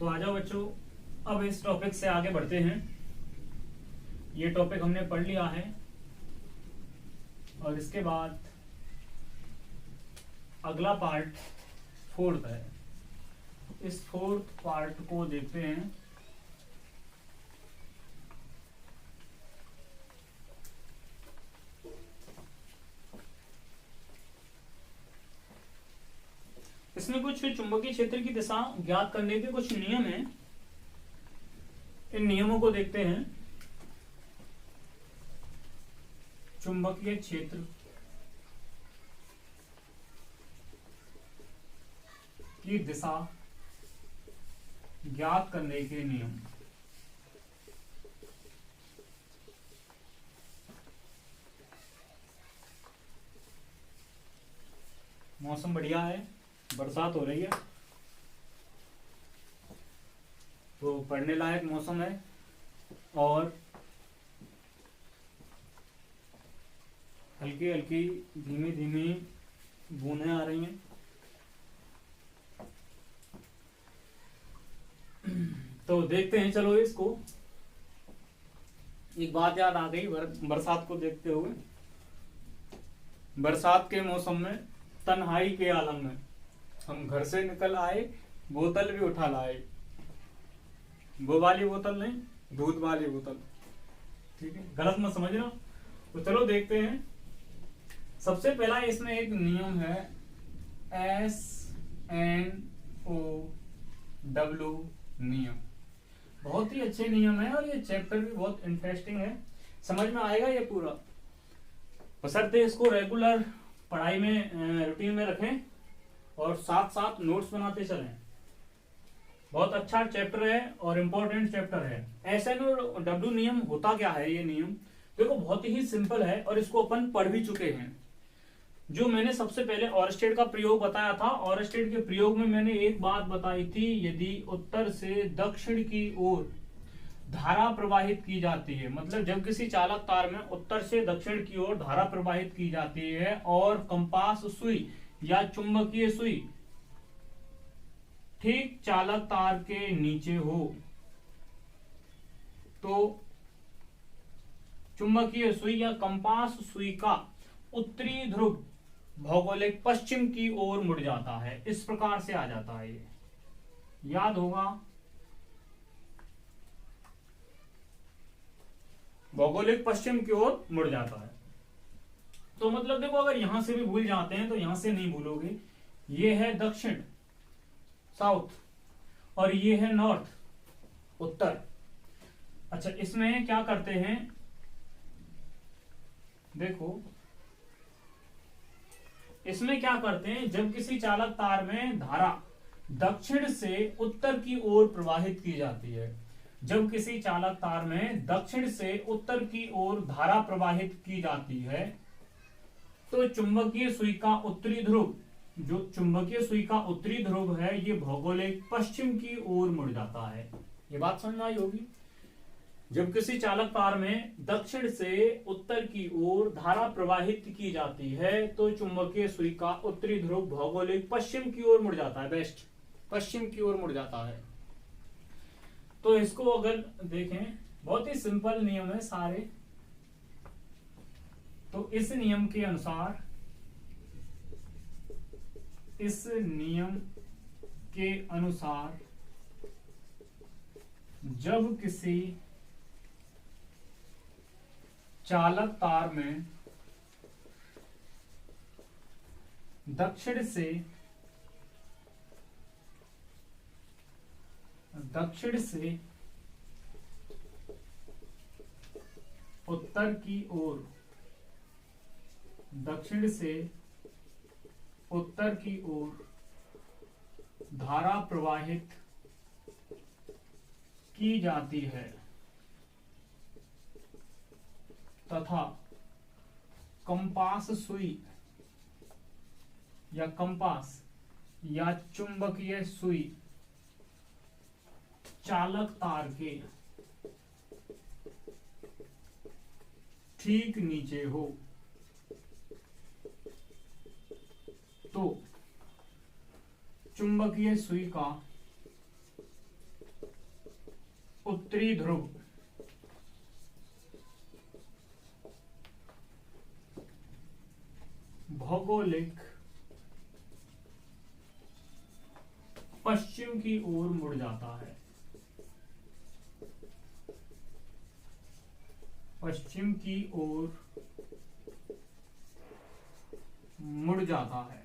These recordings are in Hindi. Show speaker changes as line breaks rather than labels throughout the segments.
तो आ जाओ बच्चों, अब इस टॉपिक से आगे बढ़ते हैं। ये टॉपिक हमने पढ़ लिया है और इसके बाद अगला पार्ट फोर्थ है। इस फोर्थ पार्ट को देखते हैं। इसमें कुछ चुंबकीय क्षेत्र की दिशा ज्ञात करने के कुछ नियम हैं। इन नियमों को देखते हैं। चुंबकीय क्षेत्र की दिशा ज्ञात करने के नियम। मौसम बढ़िया है, बरसात हो रही है, तो पढ़ने लायक मौसम है और हल्की हल्की धीमी धीमी बूंदें आ रही हैं। तो देखते हैं, चलो इसको। एक बात याद आ गई बरसात को देखते हुए। बरसात के मौसम में तन्हाई के आलम में हम घर से निकल आए, बोतल भी उठा लाए। वो वाली बोतल नहीं, दूध वाली बोतल, ठीक है, गलत मत समझना। तो चलो देखते हैं। सबसे पहला इसमें एक नियम है, SNOW नियम। बहुत ही अच्छे नियम है और ये चैप्टर भी बहुत इंटरेस्टिंग है, समझ में आएगा ये पूरा। बशर्ते इसको रेगुलर पढ़ाई में रूटीन में रखें और साथ साथ नोट्स बनाते चलें। बहुत अच्छा चैप्टर है और इम्पोर्टेंट चैप्टर है। SNOW नियम होता क्या है? ये नियम देखो बहुत ही सिंपल है और इसको अपन पढ़ भी चुके हैं। जो मैंने सबसे पहले ओरस्टेड का प्रयोग बताया था, ओरस्टेड के प्रयोग में मैंने एक बात बताई थी, यदि उत्तर से दक्षिण की ओर धारा प्रवाहित की जाती है, मतलब जब किसी चालक तार में उत्तर से दक्षिण की ओर धारा प्रवाहित की जाती है और कंपास सुई या चुंबकीय सुई ठीक चालक तार के नीचे हो, तो चुंबकीय सुई या कंपास सुई का उत्तरी ध्रुव भौगोलिक पश्चिम की ओर मुड़ जाता है। इस प्रकार से आ जाता है, ये याद होगा। भौगोलिक पश्चिम की ओर मुड़ जाता है। तो मतलब देखो, अगर यहां से भी भूल जाते हैं तो यहां से नहीं भूलोगे। ये है दक्षिण, साउथ, और ये है नॉर्थ, उत्तर। अच्छा, इसमें क्या करते हैं देखो, इसमें क्या करते हैं, जब किसी चालक तार में धारा दक्षिण से उत्तर की ओर प्रवाहित की जाती है, जब किसी चालक तार में दक्षिण से उत्तर की ओर धारा प्रवाहित की जाती है, तो चुंबकीय सुई का उत्तरी ध्रुव, जो चुंबकीय सुई का उत्तरी ध्रुव है, ये भौगोलिक पश्चिम की ओर मुड़ जाता है। ये बात समझ में आई होगी। जब किसी चालक तार में दक्षिण से उत्तर की ओर धारा प्रवाहित की जाती है, तो चुंबकीय सुई का उत्तरी ध्रुव भौगोलिक पश्चिम की ओर मुड़ जाता है, वेस्ट, पश्चिम की ओर मुड़ जाता है। तो इसको अगर देखें, बहुत ही सिंपल नियम है सारे। तो इस नियम के अनुसार, इस नियम के अनुसार जब किसी चालक तार में दक्षिण से उत्तर की ओर, दक्षिण से उत्तर की ओर धारा प्रवाहित की जाती है तथा कंपास सुई या कंपास या चुंबकीय सुई चालक तार के ठीक नीचे हो, तो चुंबकीय सुई का उत्तरी ध्रुव भौगोलिक पश्चिम की ओर मुड़ जाता है, पश्चिम की ओर मुड़ जाता है।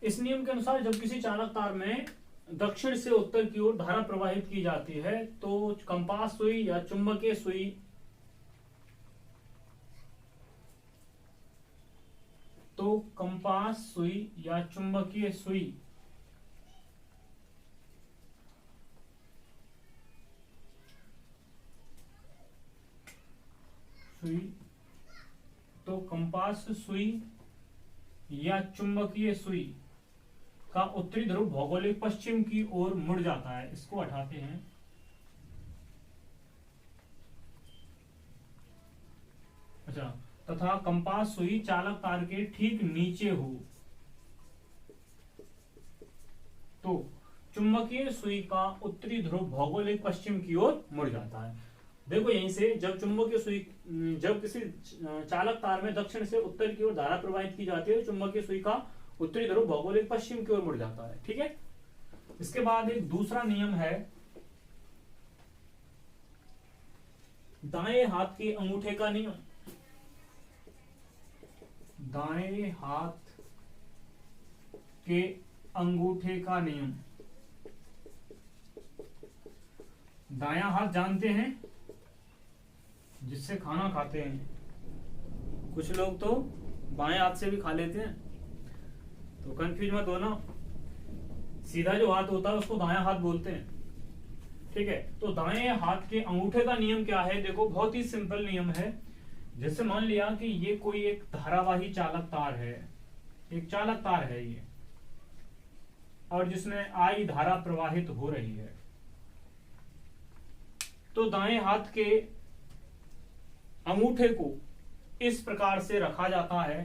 इस नियम के अनुसार जब किसी चालक तार में दक्षिण से उत्तर की ओर धारा प्रवाहित की जाती है तो कंपास सुई या चुंबकीय सुई या चुंबकीय सुई कंपास सुई या चुंबकीय सुई का उत्तरी ध्रुव भौगोलिक पश्चिम की ओर मुड़ जाता है। इसको हटाते हैं। अच्छा, तथा कंपास सुई चालक तार के ठीक नीचे हो तो चुंबकीय सुई का उत्तरी ध्रुव भौगोलिक पश्चिम की ओर मुड़ जाता है। देखो यहीं से जब चुंबकीय सुई जब किसी चालक तार में दक्षिण से उत्तर की ओर धारा प्रवाहित की जाती है, चुंबकीय सुई का उत्तरी ध्रुव भौगोलिक पश्चिम की ओर मुड़ जाता है। ठीक है। इसके बाद एक दूसरा नियम है दाएं हाथ के अंगूठे का नियम। दाएं हाथ के अंगूठे का नियम। दायां हाथ जानते हैं, जिससे खाना खाते हैं। कुछ लोग तो बाएं हाथ से भी खा लेते हैं, तो कंफ्यूज मत होना। सीधा जो हाथ होता है उसको दायां हाथ बोलते हैं। ठीक है। तो दाएं हाथ के अंगूठे का नियम क्या है? देखो बहुत ही सिंपल नियम है। जैसे मान लिया कि ये कोई एक धारावाही चालक तार है, एक चालक तार है ये, और जिसमें आई धारा प्रवाहित हो रही है, तो दाएं हाथ के अंगूठे को इस प्रकार से रखा जाता है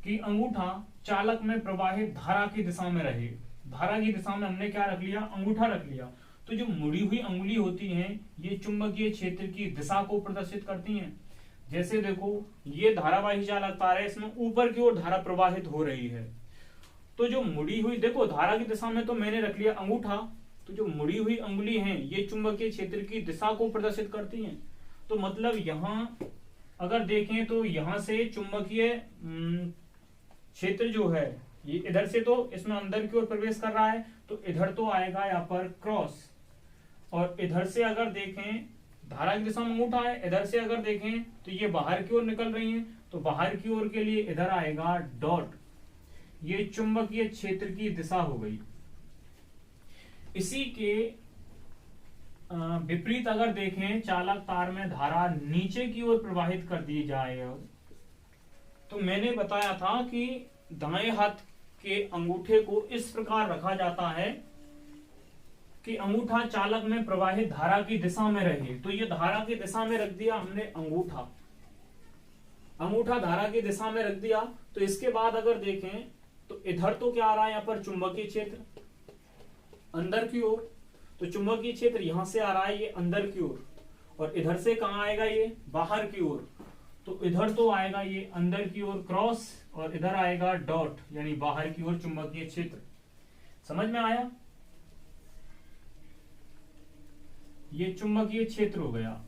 कि अंगूठा चालक में प्रवाहित धारा की दिशा में रहे। धारा की दिशा में हमने क्या रख लिया? अंगूठा रख लिया। तो जो मुड़ी हुई अंगुली होती हैं, ये चुंबकीय क्षेत्र की दिशा को प्रदर्शित करती हैं। जैसे देखो ये धारावाही चालक तार है, इसमें ऊपर की ओर धारा प्रवाहित हो रही है, तो जो मुड़ी हुई, देखो धारा की दिशा में तो मैंने रख लिया अंगूठा, तो जो मुड़ी हुई अंगुली है ये चुंबकीय क्षेत्र की दिशा को प्रदर्शित करती हैं। तो मतलब यहां अगर देखें तो यहां से चुंबकीय क्षेत्र जो है ये इधर से तो इसमें अंदर की ओर प्रवेश कर रहा है, तो इधर तो आएगा यहाँ पर क्रॉस, और इधर से अगर देखें धारा की दिशा में अंगूठा है, इधर से अगर देखें तो ये बाहर की ओर निकल रही है, तो बाहर की ओर के लिए इधर आएगा डॉट। ये चुंबकीय क्षेत्र की दिशा हो गई। इसी के विपरीत अगर देखें चालक तार में धारा नीचे की ओर प्रवाहित कर दी जाए, तो मैंने बताया था कि दाएं हाथ के अंगूठे को इस प्रकार रखा जाता है कि अंगूठा चालक में प्रवाहित धारा की दिशा में रहे। तो ये धारा की दिशा में रख दिया हमने अंगूठा, अंगूठा धारा की दिशा में रख दिया। तो इसके बाद अगर देखें तो इधर तो क्या आ रहा है, यहाँ पर चुंबकीय क्षेत्र अंदर की ओर, तो चुंबकीय क्षेत्र यहां से आ रहा है ये अंदर की ओर, और इधर से कहां आएगा ये बाहर की ओर, तो इधर तो आएगा ये अंदर की ओर क्रॉस, और इधर आएगा डॉट, यानी बाहर की ओर चुंबकीय क्षेत्र। समझ में आया? ये चुंबकीय क्षेत्र हो गया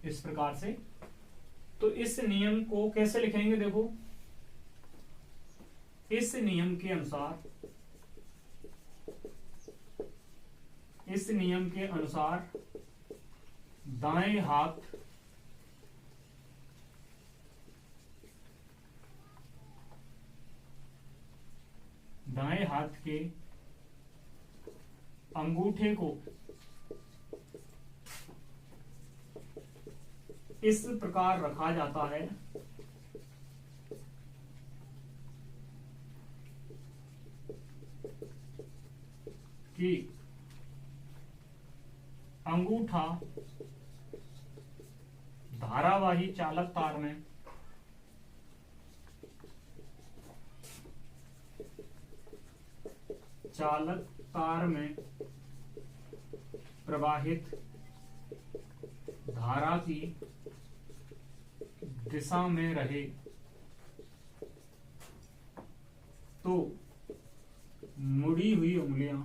इस प्रकार से। तो इस नियम को कैसे लिखेंगे? देखो इस नियम के अनुसार, इस नियम के अनुसार दाएं हाथ के अंगूठे को इस प्रकार रखा जाता है कि अंगूठा धारावाही चालक तार में चालक तार में प्रवाहित धारा की दिशा में रहे तो मुड़ी हुई उंगलियां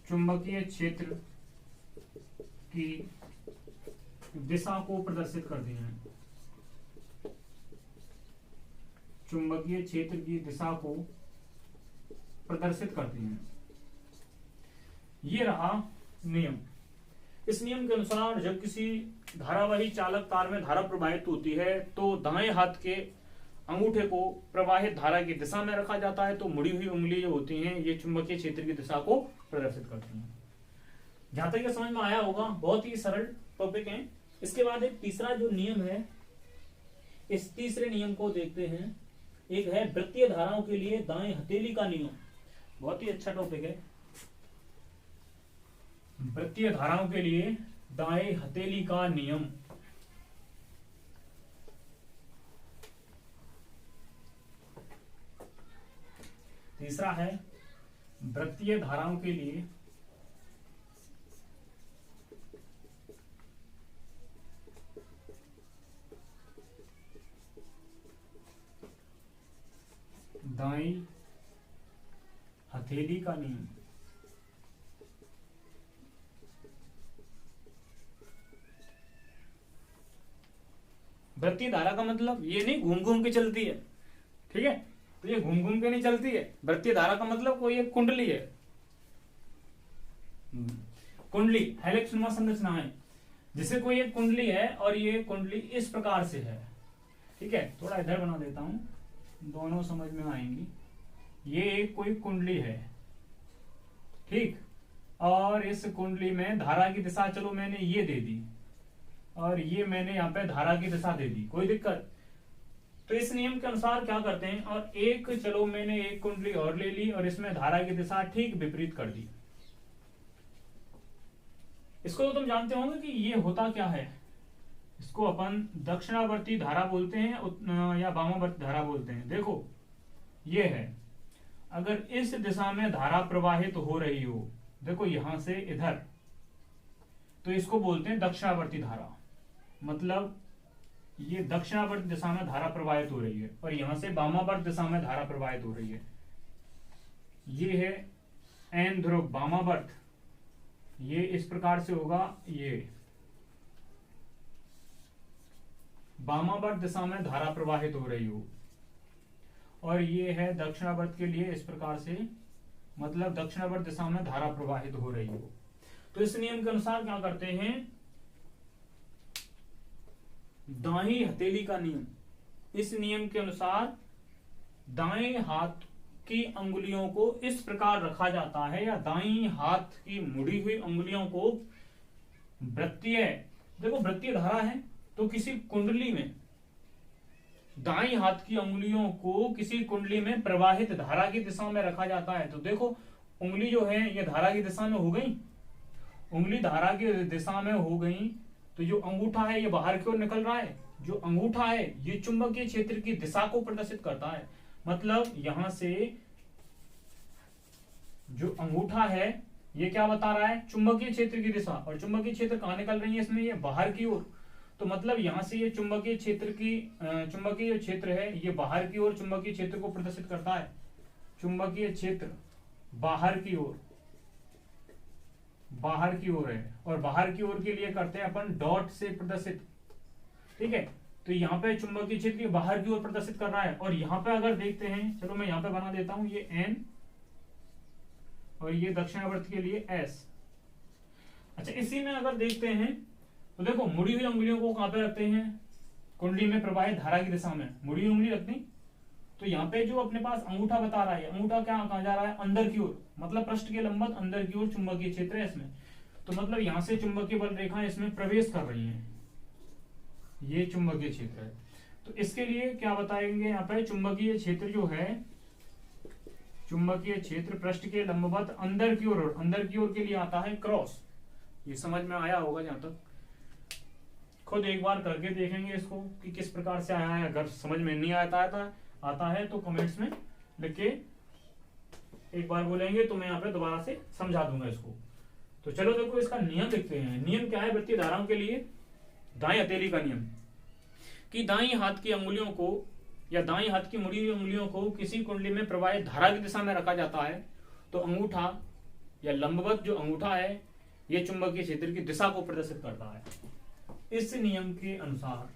चुंबकीय क्षेत्र की दिशा को प्रदर्शित करती हैं। चुंबकीय क्षेत्र की दिशा को प्रदर्शित करती हैं। ये रहा नियम। इस नियम के अनुसार जब किसी धारावाही चालक तार में धारा प्रवाहित होती है तो दाएं हाथ के अंगूठे को प्रवाहित धारा की दिशा में रखा जाता है, तो मुड़ी हुई उंगली जो होती हैं ये चुंबकीय क्षेत्र की दिशा को प्रदर्शित करती हैं। जहां तक ये समझ में आया होगा, बहुत ही सरल टॉपिक है। इसके बाद एक तीसरा जो नियम है, इस तीसरे नियम को देखते हैं। एक है वृत्तीय धाराओं के लिए दाएं हथेली का नियम। बहुत ही अच्छा टॉपिक है। वृत्तीय धाराओं के लिए दाएं हथेली का नियम। तीसरा है वृत्तीय धाराओं के लिए दाएं हथेली का नियम। वृत्तीय धारा का मतलब ये नहीं घूम घूम के चलती है, ठीक है, तो ये घूम घूम के नहीं चलती है। वृत्तीय धारा का मतलब कोई एक कुंडली है, कुंडली हेलिक्सनुमा संरचना है, जिसे कोई एक कुंडली है और ये कुंडली इस प्रकार से है, ठीक है। थोड़ा इधर बना देता हूं, दोनों समझ में आएंगी। ये एक कोई कुंडली है, ठीक, और इस कुंडली में धारा की दिशा चलो मैंने ये दे दी और ये मैंने यहाँ पे धारा की दिशा दे दी, कोई दिक्कत। तो इस नियम के अनुसार क्या करते हैं, और एक चलो मैंने एक कुंडली और ले ली और इसमें धारा की दिशा ठीक विपरीत कर दी। इसको तो तुम जानते होंगे कि ये होता क्या है। इसको अपन दक्षिणावर्ती धारा बोलते हैं या वामावर्ती धारा बोलते हैं। देखो ये है, अगर इस दिशा में धारा प्रवाहित हो रही हो, देखो यहां से इधर, तो इसको बोलते हैं दक्षिणावर्ती धारा। मतलब ये दक्षिणावर्त दिशा में धारा प्रवाहित हो रही है और यहां से वामावर्त दिशा में धारा प्रवाहित हो रही है। ये है एन ध्रुव वामावर्त, ये इस प्रकार से होगा, ये वामावर्त दिशा में धारा प्रवाहित हो रही हो, और ये है दक्षिणावर्त के लिए इस प्रकार से, मतलब दक्षिणावर्त दिशा में धारा प्रवाहित हो रही हो। तो इस नियम के अनुसार क्या करते हैं, दाएं हथेली का नियम। इस नियम के अनुसार दाएं हाथ की अंगुलियों को इस प्रकार रखा जाता है, या दाएं हाथ की मुड़ी हुई अंगुलियों को वृत्तीय, देखो वृत्तीय धारा है तो किसी कुंडली में दाएं हाथ की अंगुलियों को किसी कुंडली में प्रवाहित धारा की दिशा में रखा जाता है। तो देखो उंगली जो है ये धारा की दिशा में हो गई, उंगली धारा की दिशा में हो गई, तो जो अंगूठा है ये बाहर की ओर निकल रहा है। जो अंगूठा है ये चुंबकीय क्षेत्र की दिशा को प्रदर्शित करता है। मतलब यहां से जो अंगूठा है ये क्या बता रहा है, चुंबकीय क्षेत्र की दिशा, और चुंबकीय क्षेत्र कहां निकल रही है इसमें, ये बाहर की ओर। तो मतलब यहां से ये चुंबकीय क्षेत्र की चुंबकीय क्षेत्र है ये बाहर की ओर चुंबकीय क्षेत्र को प्रदर्शित करता है। चुंबकीय क्षेत्र बाहर की ओर, बाहर की ओर है, और बाहर की ओर के लिए करते हैं अपन डॉट से प्रदर्शित, ठीक है। तो यहाँ पे चुंबकीय क्षेत्र बाहर की ओर प्रदर्शित कर रहा है, और यहाँ पे अगर देखते हैं, चलो मैं यहाँ पे बना देता हूं, ये एन और ये दक्षिणावर्त के लिए एस। अच्छा, इसी में अगर देखते हैं तो देखो मुड़ी हुई उंगलियों को कहां पे रखते हैं, कुंडली में प्रवाहित धारा की दिशा में मुड़ी हुई उंगली रखनी। तो यहाँ पे जो अपने पास अंगूठा बता रहा है, अंगूठा क्या कहा जा रहा है, अंदर की ओर, मतलब पृष्ठ के लंबवत अंदर की ओर चुंबकीय क्षेत्र है इसमें। तो मतलब यहां से चुंबकीय बल रेखा इसमें प्रवेश कर रही है, ये चुंबकीय क्षेत्र है। तो इसके लिए क्या बताएंगे, यहाँ पे चुंबकीय क्षेत्र जो है, चुंबकीय क्षेत्र पृष्ठ के लंबवत अंदर की ओर, अंदर की ओर के लिए आता है क्रॉस। ये समझ में आया होगा जहां तक, खुद एक बार करके देखेंगे इसको कि किस प्रकार से आया है। अगर समझ में नहीं आता है तो कमेंट्स में लिख के एक बार बोलेंगे तो मैं यहाँ पे दोबारा से समझा दूंगा इसको। तो चलो देखो इसका नियम देखते हैं। नियम क्या है वृत्तीय धाराओं के लिए? दाएं हथेली का नियम कि दाएं हाथ की अंगुलियों को या दाएं हाथ की मुड़ी हुई अंगुलियों को किसी कुंडली में प्रवाहित धारा की दिशा में रखा जाता है तो अंगूठा या लंबवत जो अंगूठा है ये चुंबकीय क्षेत्र की दिशा को प्रदर्शित करता है। इस नियम के अनुसार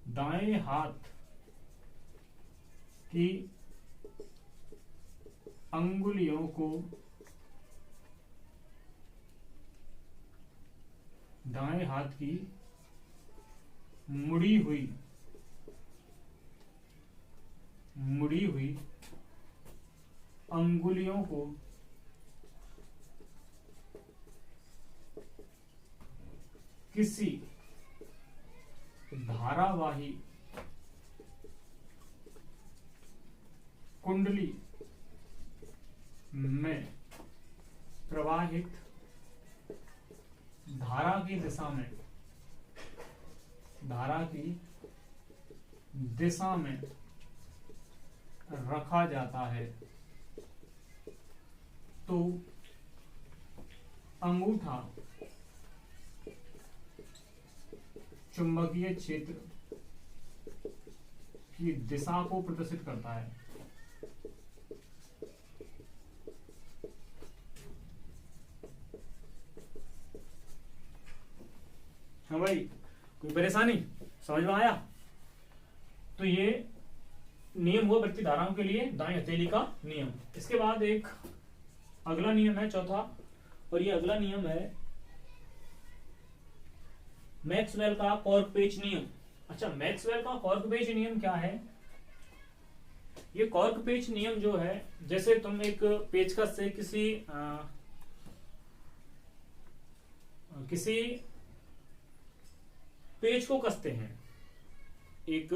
दाएं हाथ की अंगुलियों को दाएं हाथ की मुड़ी हुई अंगुलियों को किसी धारावाही कुंडली में प्रवाहित धारा की दिशा में रखा जाता है तो अंगूठा चुंबकीय क्षेत्र की दिशा को प्रदर्शित करता है। हाँ भाई, कोई परेशानी? समझ में आया? तो ये नियम हुआ वृत्तीय धाराओं के लिए दाएं हथेली का नियम। इसके बाद एक अगला नियम है चौथा, और ये अगला नियम है मैक्सवेल का कॉर्क पेच नियम। अच्छा, मैक्सवेल का कॉर्क पेच नियम क्या है? ये कॉर्क पेच नियम जो है, जैसे तुम एक पेचकस से किसी पेच को कसते हैं। एक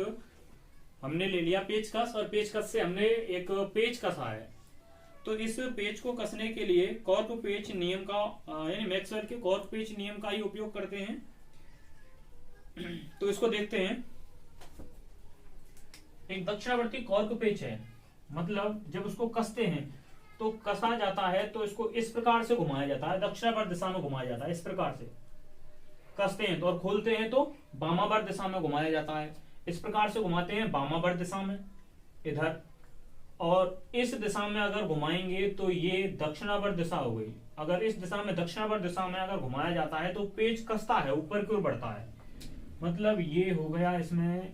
हमने ले लिया पेचकस और पेचकस से हमने एक पेच कसा है, तो इस पेच को कसने के लिए कॉर्क पेच नियम का यानी मैक्सवेल के कॉर्क पेच नियम का ही उपयोग करते हैं। तो इसको देखते हैं। एक दक्षिणावर्ती कॉर्क पेच है, मतलब जब उसको कसते हैं तो कसा जाता है तो इसको इस प्रकार से घुमाया जाता है, दक्षिणावर्त दिशा में घुमाया जाता है। इस प्रकार से कसते हैं तो और खोलते हैं तो वामावर्त दिशा में घुमाया जाता है। इस प्रकार से घुमाते हैं वामावर्त दिशा में इधर, और इस दिशा में अगर घुमाएंगे तो ये दक्षिणावर्त दिशा हो गई। अगर इस दिशा में दक्षिणावर्त दिशा में अगर घुमाया जाता है तो पेच कसता है, ऊपर की ओर बढ़ता है। मतलब ये हो गया इसमें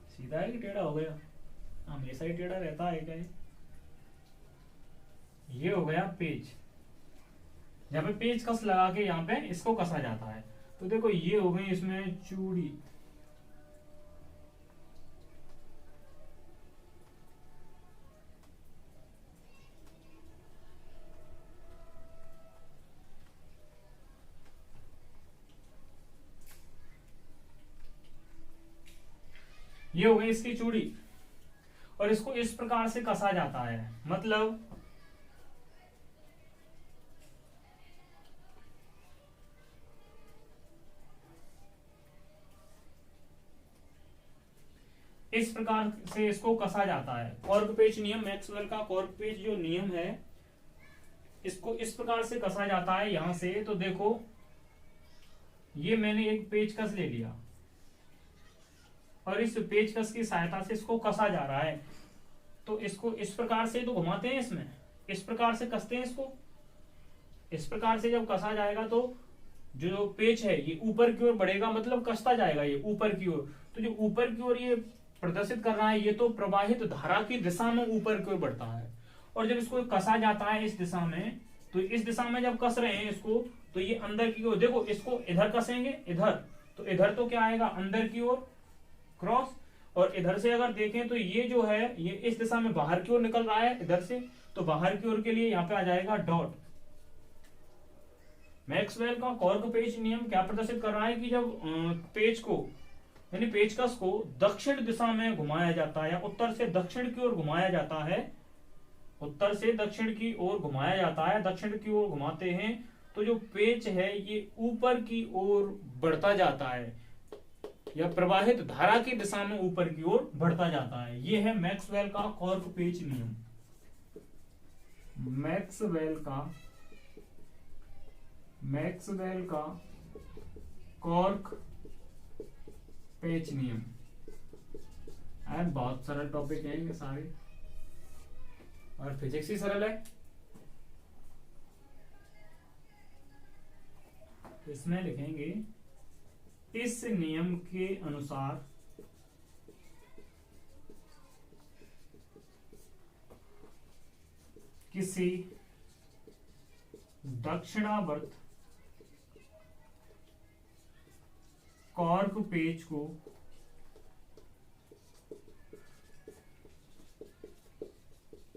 सीधा है कि टेढ़ा हो गया? हमेशा ही टेढ़ा रहता है क्या? ये हो गया पेच, जहाँ पे पेच कस लगा के यहाँ पे इसको कसा जाता है। तो देखो ये हो गई इसमें चूड़ी, ये हो गई इसकी चूड़ी, और इसको इस प्रकार से कसा जाता है। मतलब इस प्रकार से इसको कसा जाता है। कॉर्क पेच नियम, मैक्सवेल का कॉर्क पेच जो नियम है, इसको इस प्रकार से कसा जाता है यहां से। तो देखो ये मैंने एक पेचकस ले लिया और इस पेचकस की सहायता से इसको कसा जा रहा है। तो इसको इस प्रकार से तो घुमाते हैं, इसमें इस प्रकार से कसते हैं इसको। इस प्रकार से जब कसा जाएगा तो जो पेच है ये ऊपर की ओर बढ़ेगा, मतलब कसता जाएगा ये ऊपर की ओर। तो जो ऊपर की ओर ये प्रदर्शित कर रहा है, ये तो प्रवाहित धारा की दिशा में ऊपर की ओर बढ़ता है। और जब इसको कसा जाता है इस दिशा में, तो इस दिशा में जब कस रहे हैं इसको, तो ये अंदर की ओर, देखो इसको इधर कसेंगे इधर, तो इधर तो क्या आएगा अंदर की ओर क्रॉस, और इधर से अगर देखें तो ये जो है ये इस दिशा में बाहर की ओर निकल रहा है इधर से, तो बाहर की ओर के लिए यहाँ पे आ जाएगा डॉट। मैक्सवेल का कॉर्क पेच नियम क्या प्रदर्शित कर रहा है कि जब पेच को यानी पेचकस को दक्षिण दिशा में घुमाया जाता है या उत्तर से दक्षिण की ओर घुमाया जाता है, उत्तर से दक्षिण की ओर घुमाया जाता है, दक्षिण की ओर घुमाते हैं तो जो पेच है ये ऊपर की ओर बढ़ता जाता है या प्रवाहित धारा की दिशा में ऊपर की ओर बढ़ता जाता है। ये है मैक्सवेल का कॉर्क पेच नियम। मैक्सवेल का कॉर्क पेच नियम एंड बहुत सरल टॉपिक है ये सारे, और फिजिक्स ही सरल है। इसमें लिखेंगे इस नियम के अनुसार किसी दक्षिणावर्त कॉर्क पेच को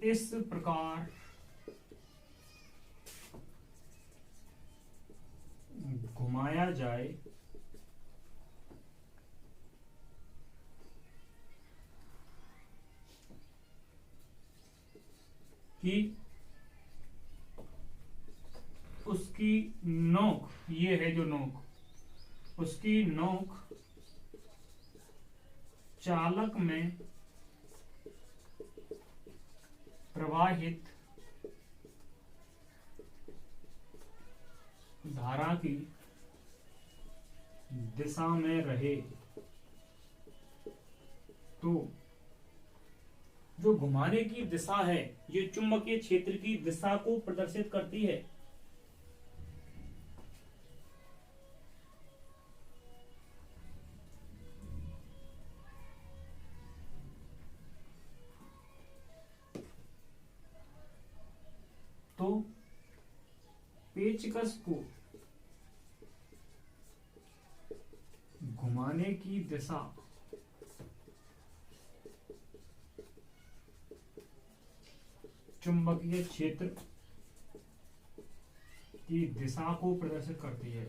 इस प्रकार घुमाया जाए कि उसकी नोक, ये है जो नोक, उसकी नोक चालक में प्रवाहित धारा की दिशा में रहे तो जो घुमाने की दिशा है ये चुंबकीय क्षेत्र की दिशा को प्रदर्शित करती है। तो पेचकस को घुमाने की दिशा चुंबकीय क्षेत्र की दिशा को प्रदर्शित करती है।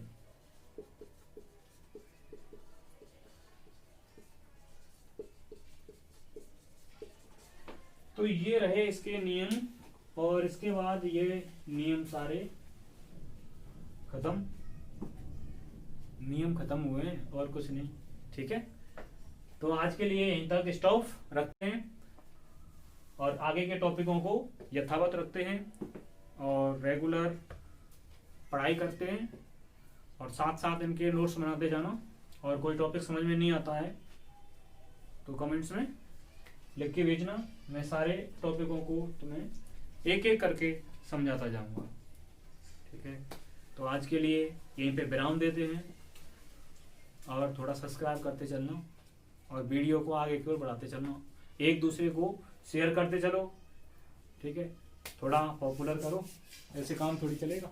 तो ये रहे इसके नियम, और इसके बाद ये नियम सारे खत्म, नियम खत्म हुए हैं और कुछ नहीं। ठीक है, तो आज के लिए यहीं तक स्टॉप रखते हैं और आगे के टॉपिकों को यथावत रखते हैं और रेगुलर पढ़ाई करते हैं, और साथ साथ इनके नोट्स बनाते जाना। और कोई टॉपिक समझ में नहीं आता है तो कमेंट्स में लिख के भेजना, मैं सारे टॉपिकों को तुम्हें एक एक करके समझाता जाऊंगा। ठीक है, तो आज के लिए यहीं पे विराम देते हैं और थोड़ा सब्सक्राइब करते चलना और वीडियो को आगे की ओर बढ़ाते चलना, एक दूसरे को शेयर करते चलो। ठीक है, थोड़ा पॉपुलर करो, ऐसे काम थोड़ी चलेगा।